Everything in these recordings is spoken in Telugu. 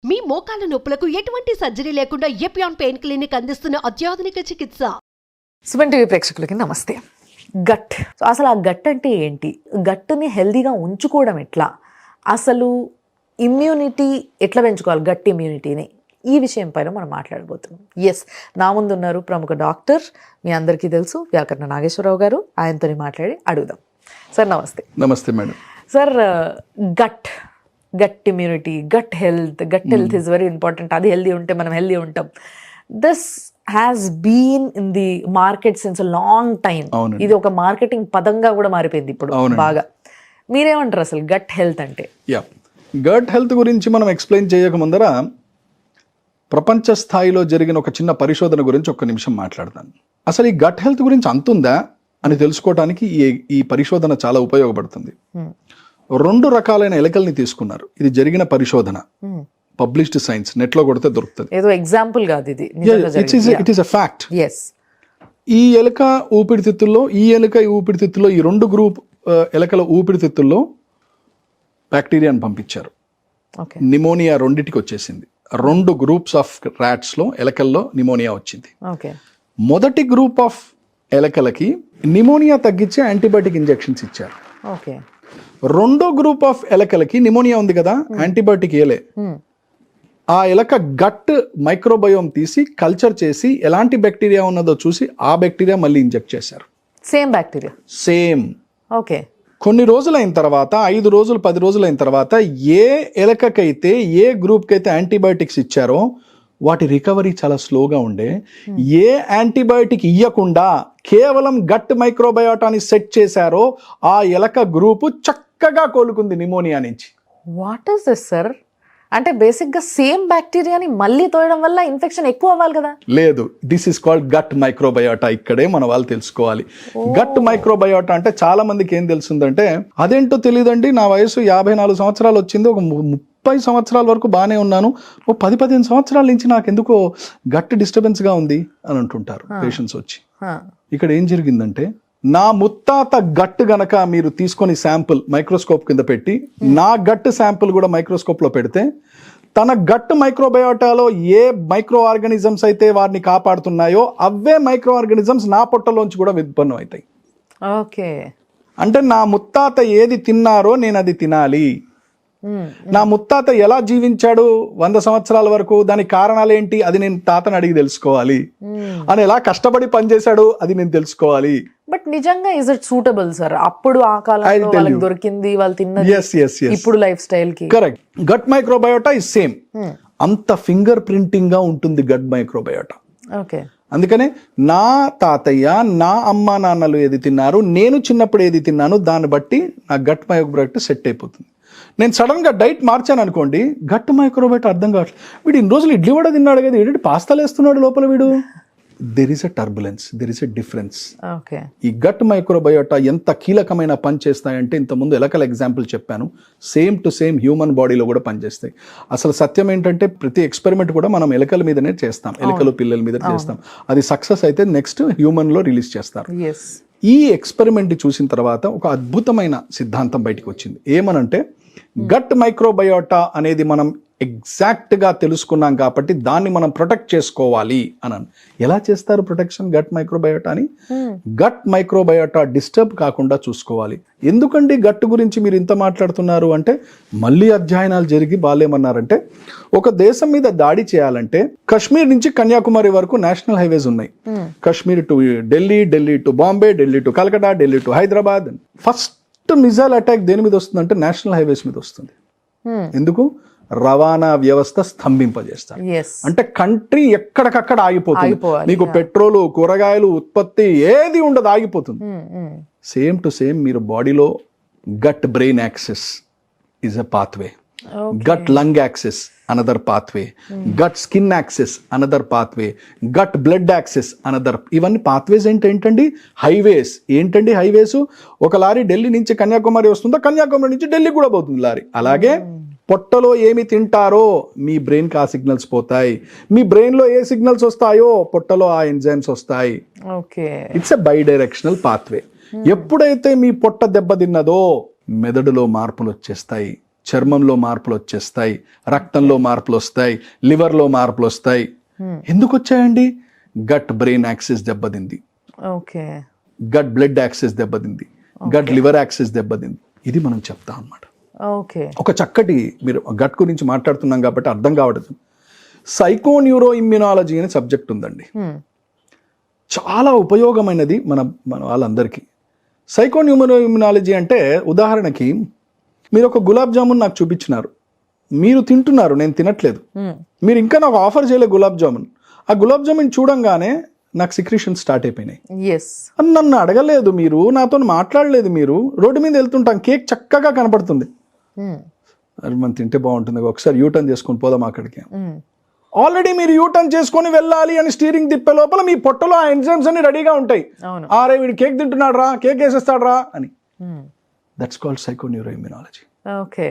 మీ మోకాల నొప్పులకు ఎటువంటి సర్జరీ లేకుండా ఎపియాన్ పెయిన్ క్లినిక్ అందిస్తున్న అత్యాధునిక చికిత్స. సుమన్ టీవీ ప్రేక్షకులకి నమస్తే. గట్, అసలు ఆ గట్ అంటే ఏంటి, గట్టుని హెల్దీగా ఉంచుకోవడం ఎట్లా, అసలు ఇమ్యూనిటీ ఎట్లా పెంచుకోవాలి, గట్ ఇమ్యూనిటీని, ఈ విషయం పైన మనం మాట్లాడబోతున్నాం. ఎస్, నా ముందు ఉన్నారు ప్రముఖ డాక్టర్, మీ అందరికీ తెలుసు, వ్యాకరణ నాగేశ్వరరావు గారు. ఆయనతో మాట్లాడి అడుగుదాం. సార్ నమస్తే. నమస్తే madam. Sir, gut immunity, gut health is very important. అది హెల్దీ ఉంటే మనం హెల్దీ ఉంటాం. This has been in the market since long time. ఇది ఒక మార్కెటింగ్ పదంగా కూడా మారిపోయింది ఇప్పుడు బాగా. మీరేమంటారు అసలు గట్ హెల్త్ అంటే? గట్ హెల్త్ గురించి మనం ఎక్స్ప్లెయిన్ చేయక ముందర ప్రపంచ స్థాయిలో జరిగిన ఒక చిన్న పరిశోధన గురించి ఒక్క నిమిషం మాట్లాడతాను. అసలు ఈ గట్ హెల్త్ గురించి అంతుందా అని తెలుసుకోవడానికి ఈ పరిశోధన చాలా ఉపయోగపడుతుంది. 2 రకాలైన ఎలుకల్ని తీసుకున్నారు. ఇది జరిగిన పరిశోధన, పబ్లిష్డ్ సైన్స్, నెట్ లో కొడితే దొరుకుతుంది. ఏదో ఎగ్జాంపుల్ కాదు ఇది, ఇట్ ఈస్ ఎ ఫ్యాక్ట్. ఈ ఎలుక ఊపిరితిత్తుల్లో, ఈ ఊపిరితిత్తుల్లో, ఈ 2 గ్రూప్ ఎలుకల ఊపిరితిత్తుల్లో బ్యాక్టీరియాను పంపించారు. నిమోనియా 2టికి వచ్చేసింది. 2 గ్రూప్స్ ఆఫ్ ర్యాట్స్ లో, ఎలకల్లో నిమోనియా వచ్చింది. మొదటి గ్రూప్ ఆఫ్ ఎలకలకి నిమోనియా తగ్గించి యాంటీబయాటిక్ ఇంజెక్షన్స్ ఇచ్చారు. రెండో గ్రూప్ ఆఫ్ ఎలకలకి నిమోనియా ఉంది కదా, యాంటీబయాటిక్ ఏలే. ఆ ఎలక గట్ మైక్రోబయోమ్ తీసి కల్చర్ చేసి ఎలాంటి బ్యాక్టీరియా ఉన్నదో చూసి ఆ బ్యాక్టీరియా మళ్ళీ ఇంజెక్ట్ చేశారు. Same bacteria, same. ఓకే. కొన్ని రోజులైన తర్వాత, 5 రోజులు 10 రోజులైన తర్వాత ఏ ఎలకకైతే, ఏ గ్రూప్కి అయితే యాంటీబయాటిక్స్ ఇచ్చారో వాటి రికవరీ చాలా స్లోగా ఉండే. ఏ యాంటీబయాటిక్ ఇవ్వకుండా కేవలం గట్ మైక్రోబయోటాని సెట్ చేశారో ఆ ఎలక గ్రూపు చక్కగా కోలుకుంది నిమోనియా నుంచి. What is this sir? అంటే బేసిక్ గా సేమ్ బ్యాక్టీరియాని మళ్ళీ తోయడం వల్ల ఇన్ఫెక్షన్ ఎక్కువ అవ్వాలి కదా? లేదు, this is called gut microbiota. ఇక్కడే మన వాళ్ళు తెలుసుకోవాలి. గట్ మైక్రోబయోటా అంటే చాలా మందికి ఏం తెలుస్తుందంటే, అదేంటో తెలియదండి, నా వయసు 54 సంవత్సరాలు వచ్చింది, ఒక 30 సంవత్సరాల వరకు బాగానే ఉన్నాను, ఓ 10-15 సంవత్సరాల నుంచి నాకు ఎందుకో గట్ డిస్టర్బెన్స్ గా ఉంది అని అంటుంటారు పేషెంట్స్ వచ్చి. ఇక్కడ ఏం జరిగిందంటే, నా ముత్తాత గట్ గనక మీరు తీసుకొని శాంపుల్ మైక్రోస్కోప్ కింద పెట్టి, నా గట్ శాంపుల్ కూడా మైక్రోస్కోప్ లో పెడితే, తన గట్ మైక్రోబయోటాలో ఏ మైక్రో ఆర్గానిజమ్స్ అయితే వారిని కాపాడుతున్నాయో అవే మైక్రో ఆర్గానిజమ్స్ నా పొట్టలోంచి కూడా ఉత్పన్నం అవుతాయి. ఓకే. అంటే నా ముత్తాత ఏది తిన్నారో నేను అది తినాలి. నా ముత్తాత ఎలా జీవించాడు 100 సంవత్సరాల వరకు, దానికి కారణాలు ఏంటి, అది నేను తాతని అడిగి తెలుసుకోవాలి. అని ఎలా కష్టపడి పనిచేశాడు అది నేను తెలుసుకోవాలి. బట్ నిజంగా ఇస్ ఇట్ సూటబుల్ సార్? అప్పుడు ఆ కాలంలో వాళ్ళకి దొరికింది, వాళ్ళు తిన్నది, ఇప్పుడు లైఫ్ స్టైల్ కి. Correct. Gut microbiota is same. అంత ఫింగర్ ప్రింటింగ్ గా ఉంటుంది గట్ మైక్రోబయోటా. ఓకే. అందుకనే నా తాతయ్య, నా అమ్మ నాన్నలు ఏది తిన్నారు, నేను చిన్నప్పుడు ఏది తిన్నాను, దాన్ని బట్టి నా గట్ మైక్రోబయోటా సెట్ అయిపోతుంది. నేను సడన్ గా డైట్ మార్చాను అనుకోండి, గట్ మైక్రోబయోటా అర్థం కావట్లేదు. వీడు ఇన్ని రోజులు ఇడ్లీ వడ తిన్నాడు కదా, ఏంటంటే పాస్తాలు వేస్తున్నాడు లోపల వీడు. There is a turbulence, there is a difference. ఈ గట్ మైక్రోబయోటా ఎంత కీలకమైన పని చేస్తాయంటే, ఇంతకుముందు ఎలకల ఎగ్జాంపుల్ చెప్పాను, సేమ్ టు సేమ్ హ్యూమన్ బాడీలో కూడా పనిచేస్తాయి. అసలు సత్యం ఏంటంటే, ప్రతి ఎక్స్పెరిమెంట్ కూడా మనం ఎలకల మీదనే చేస్తాం, ఎలకలు పిల్లల మీద చేస్తాం. అది సక్సెస్ అయితే నెక్స్ట్ హ్యూమన్ లో రిలీజ్ చేస్తారు. ఈ ఎక్స్పెరిమెంట్ చూసిన తర్వాత ఒక అద్భుతమైన సిద్ధాంతం బయటకు వచ్చింది. ఏమనంటే, గట్ మైక్రోబయోటా అనేది మనం ఎగ్జాక్ట్ గా తెలుసుకున్నాం కాబట్టి దాన్ని మనం ప్రొటెక్ట్ చేసుకోవాలి అని. ఎలా చేస్తారు ప్రొటెక్షన్ గట్ మైక్రోబయోటాని? గట్ మైక్రోబయోటా డిస్టర్బ్ కాకుండా చూసుకోవాలి. ఎందుకండి గట్ గురించి మీరు ఇంత మాట్లాడుతున్నారు అంటే, మళ్ళీ అధ్యయనాలు జరిగి బాలేమన్నారంటే, ఒక దేశం మీద దాడి చేయాలంటే కశ్మీర్ నుంచి కన్యాకుమారి వరకు నేషనల్ హైవేస్ ఉన్నాయి. Kashmir to Delhi, Delhi to Bombay, Delhi to Calcutta, Delhi to Hyderabad. First missile attack దేని మీద వస్తుందంటే నేషనల్ హైవేస్ మీద వస్తుంది. ఎందుకు? రవాణా వ్యవస్థ స్తంభింపజేస్తారు. అంటే కంట్రీ ఎక్కడికక్కడ ఆగిపోతుంది. మీకు పెట్రోల్, కూరగాయలు ఉత్పత్తి ఏది ఉండదు, ఆగిపోతుంది. సేమ్ టు సేమ్ మీరు బాడీలో gut brain axis is a pathway, gut lung axis another pathway, gut skin axis another pathway, gut blood axis another. ఇవన్నీ పాత్వేస్ ఏంటండి? హైవేస్. ఏంటండి హైవేస్? ఒక లారీ ఢిల్లీ నుంచి కన్యాకుమారి వస్తుందో, కన్యాకుమారి నుంచి ఢిల్లీ కూడా పోతుంది లారీ. అలాగే పొట్టలో ఏమి తింటారో మీ బ్రెయిన్కి ఆ సిగ్నల్స్ పోతాయి, మీ బ్రెయిన్లో ఏ సిగ్నల్స్ వస్తాయో పొట్టలో ఆ ఎంజైమ్స్ వస్తాయి. It's a by directional pathway. ఎప్పుడైతే మీ పొట్ట దెబ్బతిన్నదో మెదడులో మార్పులు వచ్చేస్తాయి. చర్మంలో మార్పులు వచ్చేస్తాయి, రక్తంలో మార్పులు వస్తాయి, లివర్లో మార్పులు వస్తాయి. ఎందుకు వచ్చాయండి? గట్ బ్రెయిన్ యాక్సిస్ దెబ్బతింది, ఓకే, గట్ బ్లడ్ యాక్సిస్ దెబ్బతింది, గట్ లివర్ యాక్సిస్ దెబ్బతింది. ఇది మనం చెప్తాం అన్నమాట. ఓకే, ఒక చక్కటి, మీరు గట్ గురించి మాట్లాడుతున్నాం కాబట్టి అర్థం కావడం, సైకోన్యూరో ఇమ్యునాలజీ అనే సబ్జెక్ట్ ఉందండి. చాలా ఉపయోగమైనది మన వాళ్ళందరికీ. సైకోన్యూరో ఇమ్యునాలజీ అంటే ఉదాహరణకి మీరు ఒక గులాబ్ జామున్ నాకు చూపించినారు, మీరు తింటున్నారు, నేను తినట్లేదు, మీరు ఇంకా నాకు ఆఫర్ చేయలేదు గులాబ్ జామున్. ఆ గులాబ్ జామున్ చూడంగానే నాకు సిక్రీషన్ స్టార్ట్ అయిపోయినాయి. నన్ను అడగలేదు మీరు, నాతో మాట్లాడలేదు మీరు, రోడ్డు మీద వెళ్తుంటాం, కేక్ చక్కగా కనపడుతుంది, అది మనం తింటే బాగుంటుంది, ఒకసారి యూటర్న్ చేసుకొని పోదాం అక్కడికి. ఆల్రెడీ మీరు యూటర్న్ చేసుకొని వెళ్ళాలి అని స్టీరింగ్ తిప్పే లోపల మీ పొట్టలో ఆ ఎంజైమ్స్ అన్ని రెడీగా ఉంటాయి. ఆరే వీడు కేక్ తింటున్నాడు రా, కేక్ వేసేస్తాడు రా అని. That's called psychoneuroimmunology. Okay,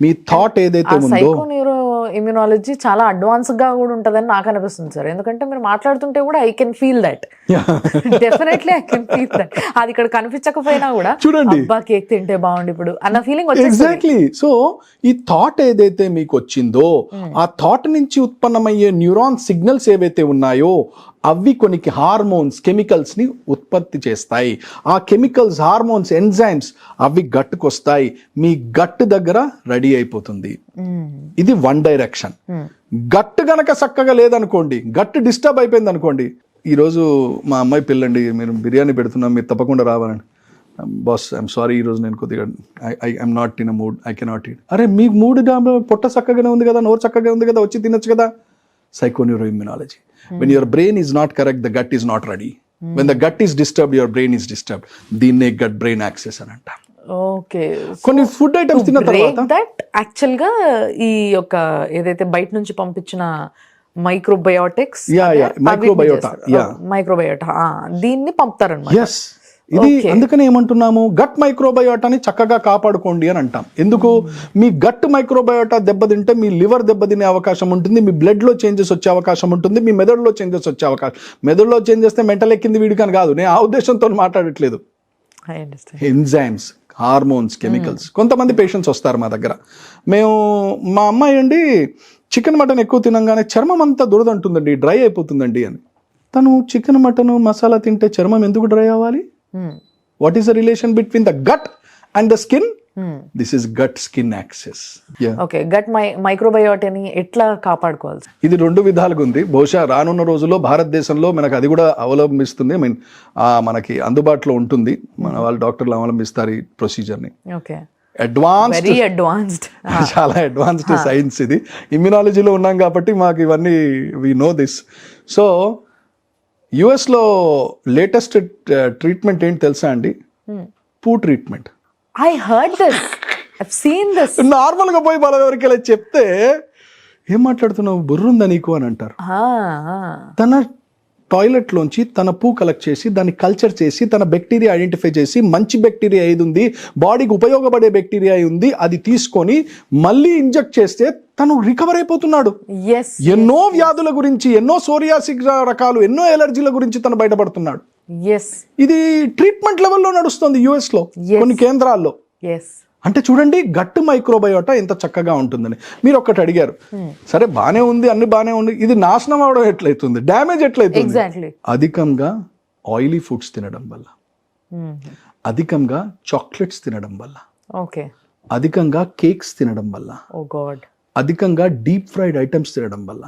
మీ థాట్ ఏదైతే ఉందో, సైకోన్యూరో ఇమ్యునాలజీ చాలా అడ్వాన్స్ గా కూడా ఉంటదని నాకు అనిపిస్తుంది సార్. ఎందుకంటే మీరు మాట్లాడుతుంటే కూడా I can feel that, definitely I can feel that. అది ఇక్కడ కనిపించకపోయినా కూడా చూడండి, అబ్బా కేక్ తింటే బాగుండు ఇప్పుడు అన్న ఫీలింగ్ వచ్చేస్తుంది. ఎగ్జాక్ట్లీ. సో ఈ థాట్ ఏదైతే మీకు వచ్చిందో, ఆ థాట్ నుంచి ఉత్పన్నమయ్యే న్యూరాన్ సిగ్నల్స్ ఏవైతే ఉన్నాయో అవి కొన్ని హార్మోన్స్, కెమికల్స్ ని ఉత్పత్తి చేస్తాయి. ఆ కెమికల్స్, హార్మోన్స్, ఎంజైమ్స్ అవి గట్టుకు వస్తాయి, మీ గట్ దగ్గర రెడీ అయిపోతుంది. ఇది వన్ డైరెక్షన్. గట్ గనక చక్కగా లేదనుకోండి, గట్ డిస్టర్బ్ అయిపోయింది అనుకోండి, ఈరోజు మా అమ్మాయి పెళ్ళండి, మీరు బిర్యానీ పెడుతున్నాం, మీరు తప్పకుండా రావాలండి. బాస్ ఐఎమ్ సారీ, ఈరోజు నేను కొద్దిగా I'm not in a mood, I cannot eat. అరే మీకు మూడ్ పొట్ట చక్కగానే ఉంది కదా, నోరు చక్కగా ఉంది కదా, వచ్చి తినొచ్చు కదా. సైకోన్యూరో immunology. When your brain is not correct, the gut is not ready. When the gut is disturbed, your brain is disturbed. దీన్నే గట్ బ్రెయిన్ యాక్సెస్ అని అంటాం. ఓకే, కొన్ని ఫుడ్ ఐటమ్స్ తిన్న తర్వాత దట్ యాక్చువల్ గా ఈ యొక్క ఏదైతే బయట నుంచి పంపించిన మైక్రోబయోటిక్స్, మైక్రోబయోటా దీన్ని పంపుతారన్నమాట. ఎస్, ఇది అందుకనే ఏమంటున్నాము, గట్ మైక్రోబయోటాని చక్కగా కాపాడుకోండి అని అంటాం. ఎందుకు? మీ గట్ మైక్రోబయోటా దెబ్బతింటే మీ లివర్ దెబ్బతినే అవకాశం ఉంటుంది, మీ బ్లడ్ లో చేంజెస్ వచ్చే అవకాశం ఉంటుంది, మీ మెదడులో చేంజెస్ వచ్చే అవకాశం. మెదడులో చేంజ్ చేస్తే మెంటల్ ఎక్కింది వీడికి అని కాదు, నేను ఆ ఉద్దేశంతో మాట్లాడట్లేదు. Enzymes, hormones, chemicals. కొంతమంది పేషెంట్స్ వస్తారు మా దగ్గర, మా అమ్మాయి అండి చికెన్ మటన్ ఎక్కువ తినంగానే చర్మం అంతా దురదంటుందండి, డ్రై అయిపోతుందండి అని. తను చికెన్ మటన్ మసాలా తింటే చర్మం ఎందుకు డ్రై అవ్వాలి? What is the relation between the gut and the skin? This is gut skin axis. Okay, gut మైక్రోబయోటాని ఎట్లా కాపాడుకోవాలి? ఇది రెండు విధాలుగా ఉంది. బహుశా రానున్న రోజుల్లో భారతదేశంలో మనకు అది కూడా అవలంబిస్తుంది, మనకి అందుబాటులో ఉంటుంది. మన వాళ్ళు డాక్టర్లు అవలంబిస్తారు ఈ ప్రొసీజర్ని. ఓకే, అడ్వాన్స్డ్, చాలా అడ్వాన్స్డ్ సైన్స్ ఇది. ఇమ్యునాలజీలో ఉన్నాం కాబట్టి మాకు ఇవన్నీ వి నో దిస్. సో యుఎస్లో లేటెస్ట్ ట్రీట్మెంట్ ఏంటి తెలుసా అండి? పూ treatment. I heard this, I seen this. నార్మల్గా పోయి మనం ఎవరికైనా చెప్తే ఏం మాట్లాడుతున్నావు, బుర్రుందా నీకు అని అంటారు. తన టాయిలెట్లోంచి తన పూ కలెక్ట్ చేసి దాన్ని కల్చర్ చేసి తన బ్యాక్టీరియా ఐడెంటిఫై చేసి మంచి బ్యాక్టీరియా ఏది ఉంది, బాడీకి ఉపయోగపడే బ్యాక్టీరియా ఉంది, అది తీసుకొని మళ్ళీ ఇంజెక్ట్ చేస్తే తను రికవర్ అయిపోతున్నాడు. ఎన్నో వ్యాధుల గురించి, ఎన్నో సోరియాసిస్ రకాలు, ఎన్నో ఎలర్జీల గురించి తను బయటపడుతున్నాడు. ఇది ట్రీట్మెంట్ లెవెల్లో నడుస్తుంది యుఎస్ లో కొన్ని కేంద్రాల్లో. అంటే చూడండి గట్ మైక్రోబయోటా ఎంత చక్కగా ఉంటుందని. మీరు ఒక్కటి అడిగారు, సరే బానే ఉంది, అన్ని బానే ఉంది, ఇది నాశనం అవడం ఎట్లయితుంది, డ్యామేజ్ ఎట్లయితుంది? అధికంగా ఆయిలీ ఫుడ్స్ తినడం వల్ల, అధికంగా చాక్లెట్స్ తినడం వల్ల, అధికంగా కేక్స్ తినడం వల్ల, అధికంగా డీప్ ఫ్రైడ్ ఐటమ్స్ తినడం వల్ల,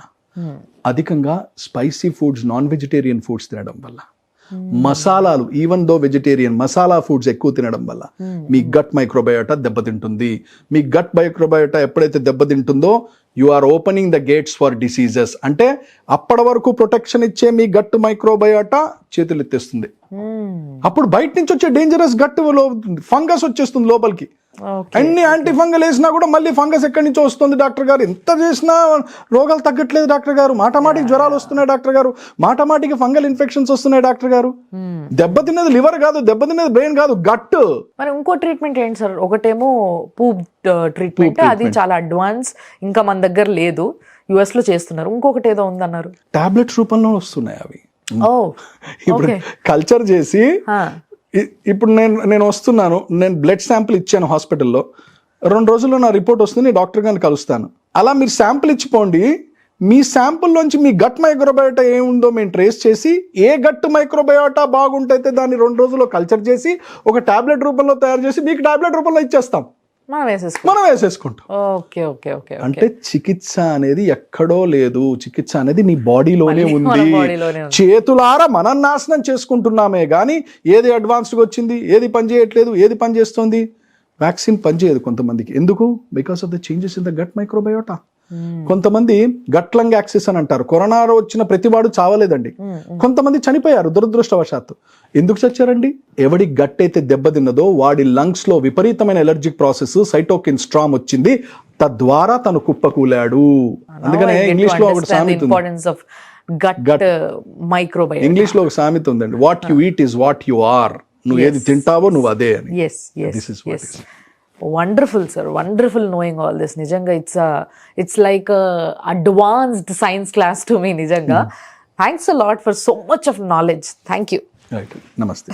అధికంగా spicy foods, non vegetarian foods తినడం వల్ల, మసాలాలు, even though vegetarian masala foods ఎక్కువ తినడం వల్ల మీ గట్ మైక్రోబయోటా దెబ్బతింటుంది. మీ గట్ మైక్రోబయోటా ఎప్పుడైతే దెబ్బతింటుందో you are opening the gates for diseases. అంటే అప్పటి వరకు ప్రొటెక్షన్ ఇచ్చే మీ గట్ మైక్రోబయోటా చేతులు ఎత్తేస్తుంది. అప్పుడు బయట నుంచి వచ్చే డేంజరస్ గట్ ఫంగస్ వచ్చేస్తుంది లోపలికి. అన్ని యాంటీ ఫంగల్ వేసినా కూడా మళ్ళీ ఫంగస్ ఎక్కడి నుంచో వస్తుంది డాక్టర్ గారు. ఎంత చేసినా రోగాలు తగ్గట్లేదు డాక్టర్ గారు, మాటమాటికి జ్వరాలు వస్తున్నాయి డాక్టర్ గారు, మాటమాటికి ఫంగల్ ఇన్ఫెక్షన్స్ వస్తున్నాయి డాక్టర్ గారు. దెబ్బతిన్నది లివర్ కాదు, దెబ్బతిన్నది బ్రెయిన్ కాదు, గట్. మరి ఇంకో ట్రీట్మెంట్ ఏంటి సార్? ఒకటేమో పూప్ ట్రీట్మెంట్, అది చాలా అడ్వాన్స్, ఇంకా మన దగ్గర లేదు, యుఎస్ లో చేస్తున్నారు. ఇంకొకటి ఏదో ఉందన్నారు, టాబ్లెట్స్ రూపంలో వస్తున్నాయి అవి. ఇప్పుడు కల్చర్ చేసి ఇప్పుడు నేను వస్తున్నాను, నేను బ్లడ్ శాంపిల్ ఇచ్చాను హాస్పిటల్లో, 2 రోజుల్లో నా రిపోర్ట్ వస్తుంది, డాక్టర్ గారిని కలుస్తాను. అలా మీరు శాంపుల్ ఇచ్చిపోండి. మీ శాంపుల్లోంచి మీ గట్ మైక్రోబయోటా ఏముందో మేము ట్రేస్ చేసి ఏ గట్ మైక్రోబయోటా బాగుంటైతే దాన్ని 2 రోజుల్లో కల్చర్ చేసి ఒక టాబ్లెట్ రూపంలో తయారు చేసి మీకు టాబ్లెట్ రూపంలో ఇచ్చేస్తాం, మనం వేసేసుకుంటాం. Okay okay okay. అంటే చికిత్స అనేది ఎక్కడో లేదు, చికిత్స అనేది నీ బాడీలోనే ఉంది. చేతులారా మనం నాశనం చేసుకుంటున్నామే కానీ ఏది అడ్వాన్స్డ్గా వచ్చింది, ఏది పని చేయట్లేదు, ఏది పని చేస్తుంది. వ్యాక్సిన్ పనిచేయదు కొంతమందికి. ఎందుకు? Because of the changes in the gut microbiota. కొంతమంది గట్ లంగ్ యాక్సిస్ అని అంటారు. కరోనా వచ్చిన ప్రతివాడు చావలేదండి, కొంతమంది చనిపోయారు దురదృష్టవశాత్తు. ఎందుకు చచ్చారండి? ఎవడి గట్ అయితే దెబ్బతిన్నదో వాడి లంగ్స్ లో విపరీతమైన ఎలర్జిక్ ప్రాసెస్, సైటోకిన్ స్ట్రామ్ వచ్చింది, తద్వారా తను కుప్పకూలాడు. అందుకనే ఇంగ్లీష్ లో ఒక సామెత ఉంది, ఇంగ్లీష్ లో ఒక సామెత ఉందండి, what you eat is what you are. నువ్వు ఏది తింటావో నువ్వు అదే అని. This is what it is. Wonderful sir, wonderful knowing all this. నిజంగా it's like advanced science class to me నిజంగా. Thanks a lot for so much of knowledge. Thank you. Right. Namaste.